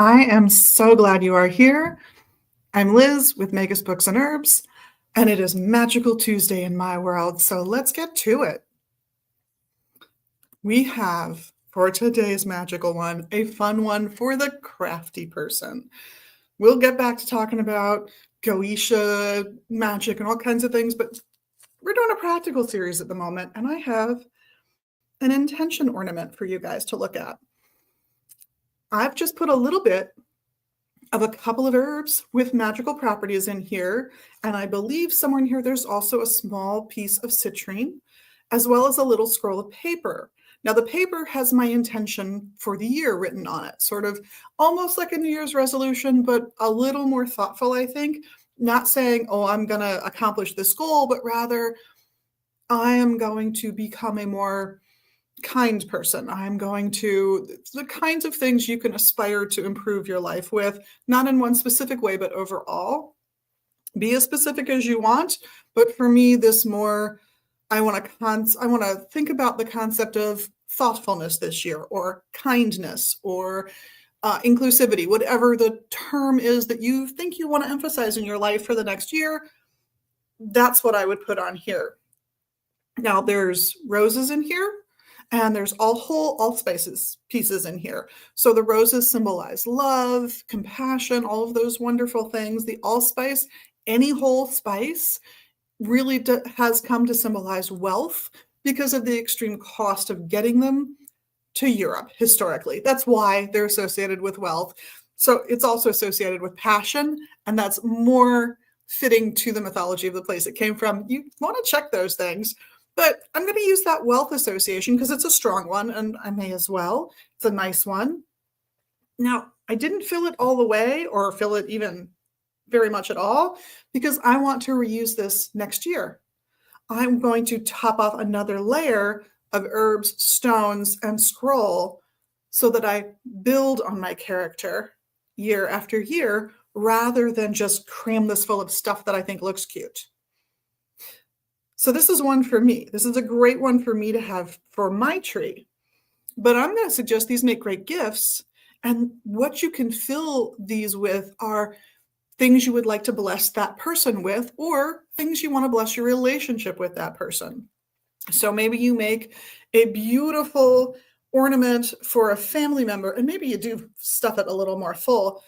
I am so glad you are here. I'm Liz with Megas Books and Herbs, and it is Magical Tuesday in my world, so let's get to it. We have, for today's magical one, a fun one for the crafty person. We'll get back to talking about Goetia, magic, and all kinds of things, but we're doing a practical series at the moment, and I have an intention ornament for you guys to look at. I've just put a little bit of a couple of herbs with magical properties in here. And I believe somewhere in here, there's also a small piece of citrine, as well as a little scroll of paper. Now the paper has my intention for the year written on it, sort of almost like a New Year's resolution, but a little more thoughtful, I think. Not saying, oh, I'm going to accomplish this goal, but rather I am going to become a more kind person. I'm going to, the kinds of things you can aspire to improve your life with, not in one specific way, but overall. Be as specific as you want. But for me, this more, I want to think about the concept of thoughtfulness this year, or kindness, or inclusivity, whatever the term is that you think you want to emphasize in your life for the next year. That's what I would put on here. Now there's roses in here. And there's allspice pieces in here. So the roses symbolize love, compassion, all of those wonderful things. The allspice, any whole spice, really has come to symbolize wealth because of the extreme cost of getting them to Europe historically. That's why they're associated with wealth. So it's also associated with passion, and that's more fitting to the mythology of the place it came from. You want to check those things. But I'm going to use that wealth association because it's a strong one, and I may as well. It's a nice one. Now, I didn't fill it all the way or fill it even very much at all because I want to reuse this next year. I'm going to top off another layer of herbs, stones, and scroll so that I build on my character year after year rather than just cram this full of stuff that I think looks cute. So this is one for me. This is a great one for me to have for my tree. But I'm going to suggest these make great gifts. And what you can fill these with are things you would like to bless that person with, or things you want to bless your relationship with that person. So maybe you make a beautiful ornament for a family member, and maybe you do stuff it a little more full,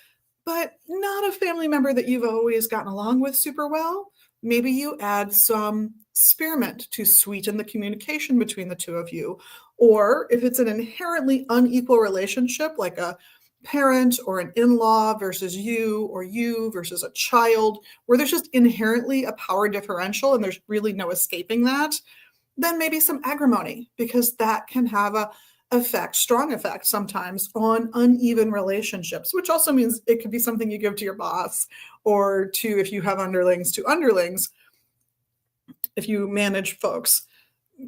but not a family member that you've always gotten along with super well. Maybe you add some spearmint to sweeten the communication between the two of you. Or if it's an inherently unequal relationship, like a parent or an in-law versus you, or you versus a child, where there's just inherently a power differential and there's really no escaping that, then maybe some agrimony, because that can have a strong effect sometimes on uneven relationships, which also means it could be something you give to your boss, or to, if you have underlings, to underlings. If you manage folks,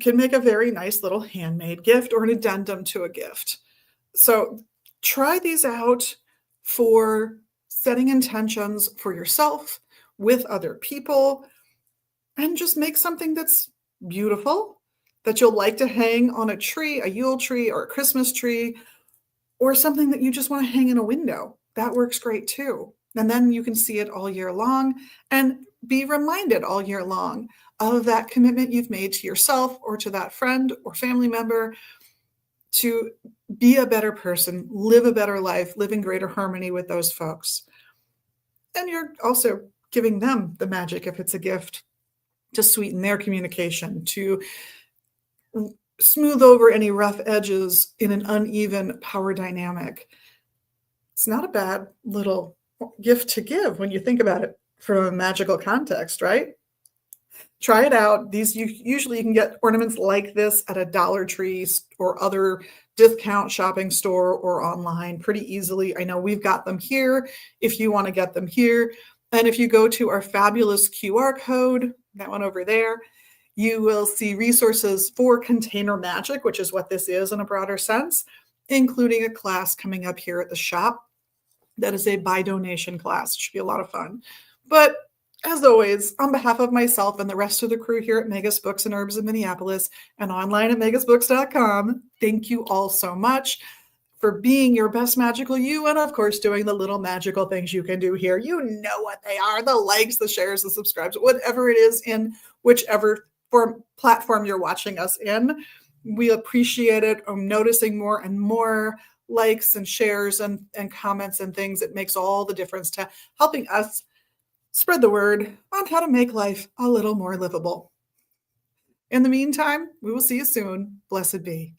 can make a very nice little handmade gift or an addendum to a gift. So try these out for setting intentions for yourself, with other people, and just make something that's beautiful, that you'll like to hang on a tree, a Yule tree or a Christmas tree, or something that you just want to hang in a window. That works great too. And then you can see it all year long and be reminded all year long of that commitment you've made to yourself or to that friend or family member to be a better person, live a better life, live in greater harmony with those folks. And you're also giving them the magic, if it's a gift, to sweeten their communication, to smooth over any rough edges in an uneven power dynamic. It's not a bad little gift to give when you think about it from a magical context, right? Try it out. Usually you can get ornaments like this at a Dollar Tree or other discount shopping store or online pretty easily. I know we've got them here if you want to get them here. And if you go to our fabulous QR code, that one over there, you will see resources for container magic, which is what this is in a broader sense, including a class coming up here at the shop. That is a by donation class. It should be a lot of fun. But as always, on behalf of myself and the rest of the crew here at Megas Books and Herbs in Minneapolis and online at megasbooks.com, thank you all so much for being your best magical you, and of course, doing the little magical things you can do here. You know what they are: the likes, the shares, the subscribes, whatever it is in whichever platform you're watching us in. We appreciate it. I'm noticing more and more likes and shares and comments and things. It makes all the difference to helping us spread the word on how to make life a little more livable. In the meantime, we will see you soon. Blessed be.